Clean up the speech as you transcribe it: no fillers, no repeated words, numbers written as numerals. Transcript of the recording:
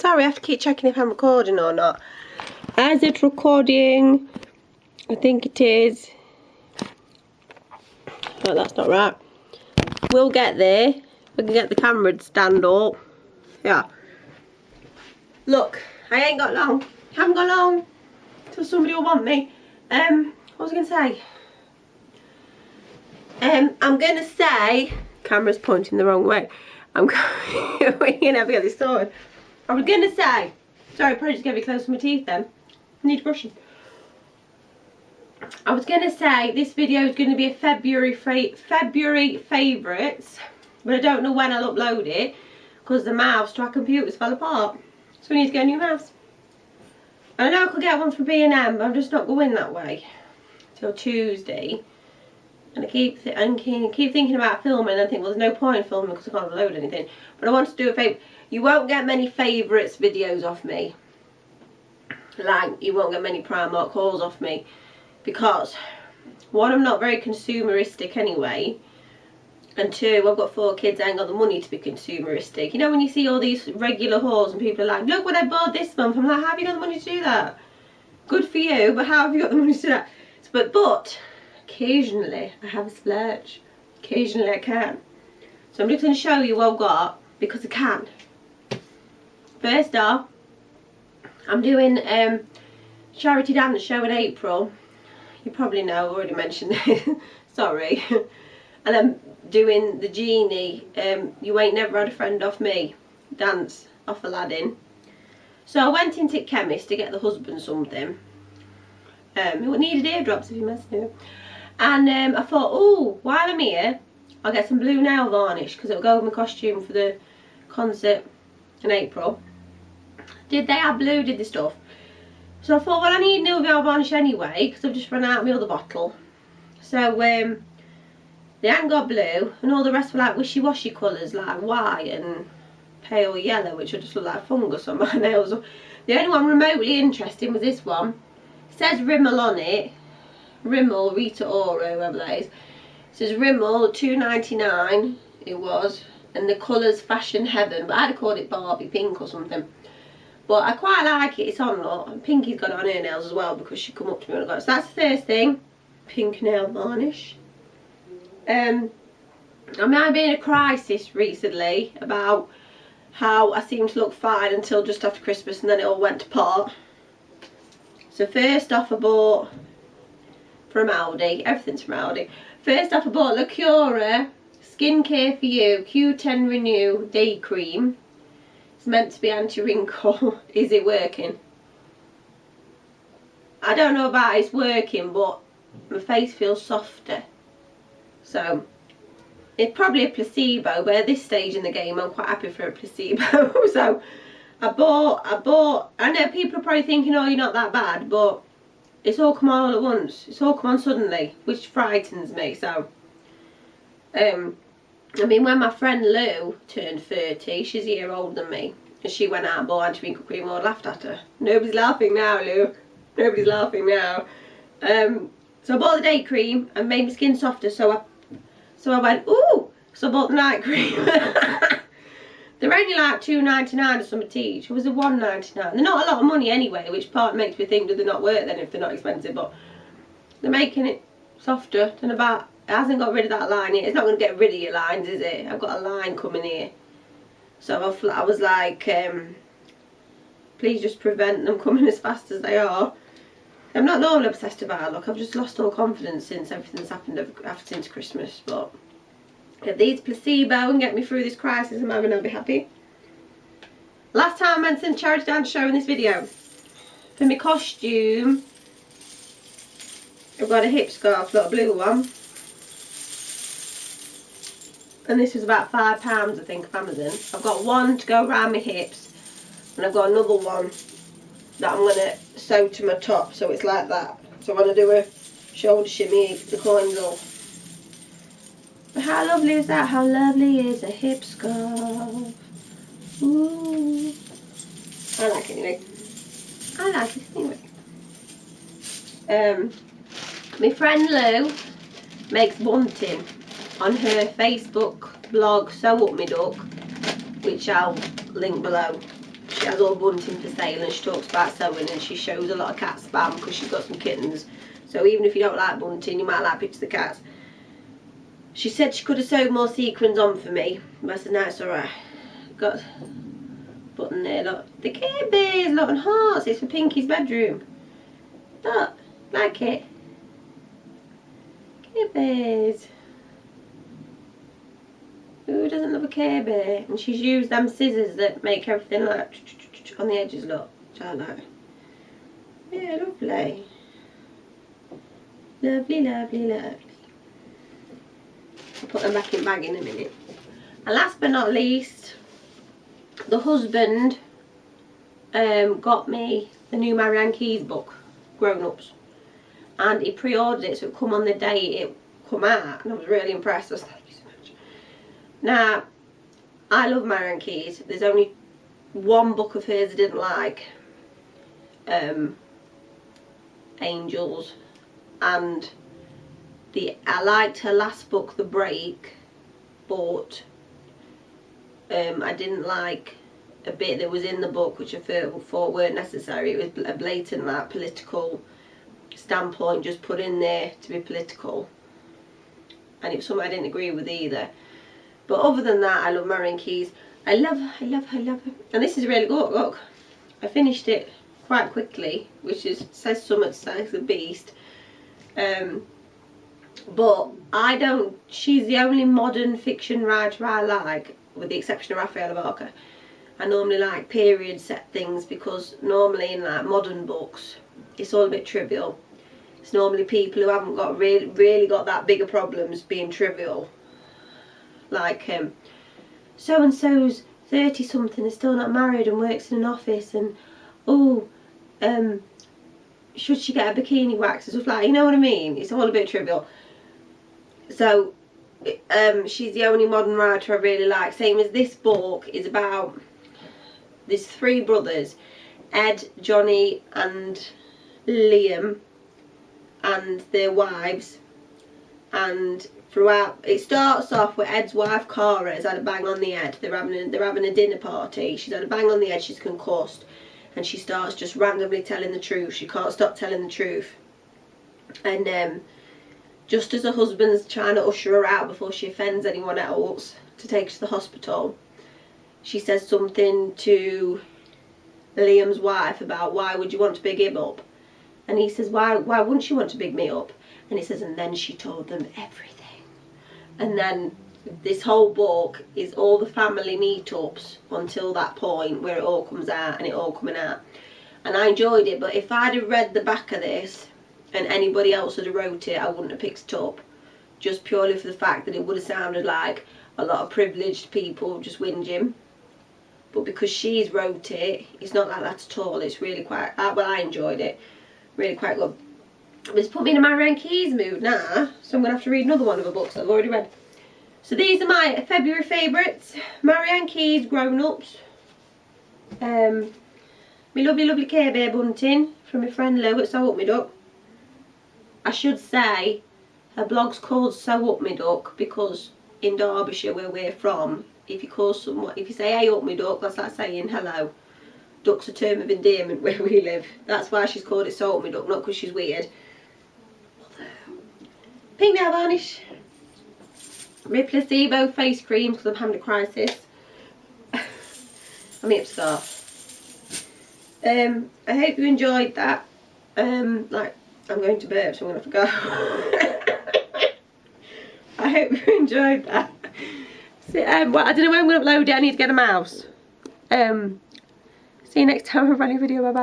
Sorry, I have to keep checking if I'm recording or not. Is it recording? I think it is. No, that's not right. We'll get there. We can get the camera to stand up. Yeah. Look, I ain't got long. Haven't got long till somebody will want me. What was I going to say? I'm going to say... Camera's pointing the wrong way. We're going to never get this sorted. I was going to say... Sorry, probably just get a bit close to my teeth then. I need brushing. I was going to say this video is going to be a February favourites. But I don't know when I'll upload it. Because the mouse to our computers fell apart. So we need to get a new mouse. I know I could get one from B&M, but I'm just not going that way till Tuesday. And I keep thinking about filming, and I think, well, there's no point in filming because I can't upload anything. But I want to do a favour. You won't get many favourites videos off me. Like, you won't get many Primark hauls off me. Because, one, I'm not very consumeristic anyway. And two, I've got 4 kids, I ain't got the money to be consumeristic. You know when you see all these regular hauls and people are like, look what I bought this month. I'm like, how have you got the money to do that? Good for you, but how have you got the money to do that? But occasionally I have a splurge. Occasionally I can. So I'm just going to show you what I've got because I can. First off, I'm doing charity dance show in April. You probably know, I've already mentioned this. Sorry. And I'm doing the Genie, You Ain't Never Had a Friend Off Me dance off Aladdin. So I went into chemist to get the husband something. He needed eardrops if you messed with him. And I thought, oh, while I'm here, I'll get some blue nail varnish because it'll go with my costume for the concert in April. Did they have blue? Did the stuff? So I thought, well, I need nail varnish anyway because I've just run out of my other bottle. So they hadn't got blue, and all the rest were like wishy-washy colours, like white and pale yellow, which would just look like fungus on my nails. The only one remotely interesting was this one. It says Rimmel on it. Rimmel, Rita Ora, whoever that is. It says Rimmel, $2.99 it was, and the colour's Fashion Heaven, but I'd have called it Barbie Pink or something. But I quite like it, it's on a lot, and Pinky's got it on her nails as well because she come up to me when I got it. So that's the first thing, pink nail varnish. I mean, I've been in a crisis recently about how I seem to look fine until just after Christmas and then it all went to pot. So first off I bought from Aldi, everything's from Aldi. First off I bought Lacura Skincare for You Q10 Renew Day Cream. It's meant to be anti-wrinkle. Is it working? I don't know about it's working, but my face feels softer. So, it's probably a placebo, but at this stage in the game I'm quite happy for a placebo. So, I bought, I know people are probably thinking, oh, you're not that bad, but it's all come on all at once. It's all come on suddenly, which frightens me. So, I mean, when my friend Lou turned 30, she's a year older than me, and she went out and bought anti-wrinkle cream, I laughed at her. Nobody's laughing now, Lou. Nobody's laughing now. So I bought the day cream and made my skin softer, so I went, ooh, so I bought the night cream. They're only like $2.99 or something each. It was a $1.99. They're not a lot of money anyway, which part makes me think that they're not worth then if they're not expensive, but they're making it softer than about, it hasn't got rid of that line yet. It's not going to get rid of your lines, is it? I've got a line coming here. So I was like, please just prevent them coming as fast as they are. I'm not normally obsessed about it, look, I've just lost all confidence since everything's happened since Christmas, but if these placebo and get me through this crisis I'm having, I'll be happy. Last time I mentioned charity dance show in this video. For my costume, I've got a hip scarf, got a blue one. And this was about £5 I think off Amazon. I've got one to go around my hips, and I've got another one that I'm going to sew to my top, so it's like that. So when I do a shoulder shimmy, the coins off. But how lovely is that? How lovely is a hip scarf? Ooh. I like it anyway. I like it anyway. My friend Lou makes bunting on her Facebook blog, Sew Up Me Duck, which I'll link below. she has all bunting for sale, and she talks about sewing, and she shows a lot of cat spam because she's got some kittens. So even if you don't like bunting, you might like pictures of cats. She said she could have sewed more sequins on for me. But I said, no, it's alright. Got a button there, look. The Care Bears, look, and hearts. It's for Pinky's bedroom. Look, like it. Care Bears. Who doesn't love a Care Bear? And she's used them scissors that make everything like on the edges, look. Which I like. Yeah, lovely. Lovely, lovely, lovely. I'll put them back in bag in a minute. And last but not least, the husband got me the new Marian book, Grown Ups. And he pre-ordered it, so it come on the day it come out, and I was really impressed. I was like, thank you so much. Now, I love Marian Keyes. There's only one book of hers I didn't like. Angels. And I liked her last book, The Break, but I didn't like a bit that was in the book which I thought weren't necessary. It was a blatant like political standpoint just put in there to be political, and it was something I didn't agree with either. But other than that, I love Marian Keyes. I love her, I love her, I love her. And this is really good. Look, I finished it quite quickly, which says so much, says a beast. But I don't, she's the only modern fiction writer I like, with the exception of Raphael Barker. I normally like period set things, because normally in like modern books it's all a bit trivial. It's normally people who haven't got really got that bigger problems being trivial. Like so and so's 30 something, is still not married and works in an office, and oh should she get a bikini wax and stuff like, you know what I mean? It's all a bit trivial. So she's the only modern writer I really like. Same as this book is about, there's 3 brothers, Ed, Johnny and Liam, and their wives, and throughout it starts off with Ed's wife Cara has had a bang on the head. They're having a dinner party. She's had a bang on the head, she's concussed, and she starts just randomly telling the truth. She can't stop telling the truth, and just as her husband's trying to usher her out before she offends anyone else to take her to the hospital, she says something to Liam's wife about, why would you want to big him up? And he says, why wouldn't you want to big me up? And he says, and then she told them everything. And then this whole book is all the family meetups until that point where it all comes out, and it all coming out. And I enjoyed it, but if I'd have read the back of this and anybody else had wrote it, I wouldn't have picked it up, just purely for the fact that it would have sounded like a lot of privileged people just whinging. But because she's wrote it, it's not like that at all. It's really quite, well, I enjoyed it, really quite good. But it's put me in a Marian Keyes mood now, so I'm going to have to read another one of her books that I've already read. So these are my February favourites. Marian Keyes, Grown Ups. My lovely, lovely Care Bear bunting from my friend Lou at Sew Up Me Duck. I should say her blog's called Sew Up Me Duck because in Derbyshire, where we're from, if you say hey up me duck, that's like saying hello. Duck's a term of endearment where we live. That's why she's called it Sew Up Me Duck, not because she's weird. Pink nail varnish. My placebo face cream because I'm having a crisis. I'm hip scarf. I hope you enjoyed that. Like, I'm going to burp, so I'm going to have to go. I hope you enjoyed that. So, well, I don't know when I'm going to upload it. I need to get a mouse. See you next time with a brand new video. Bye bye.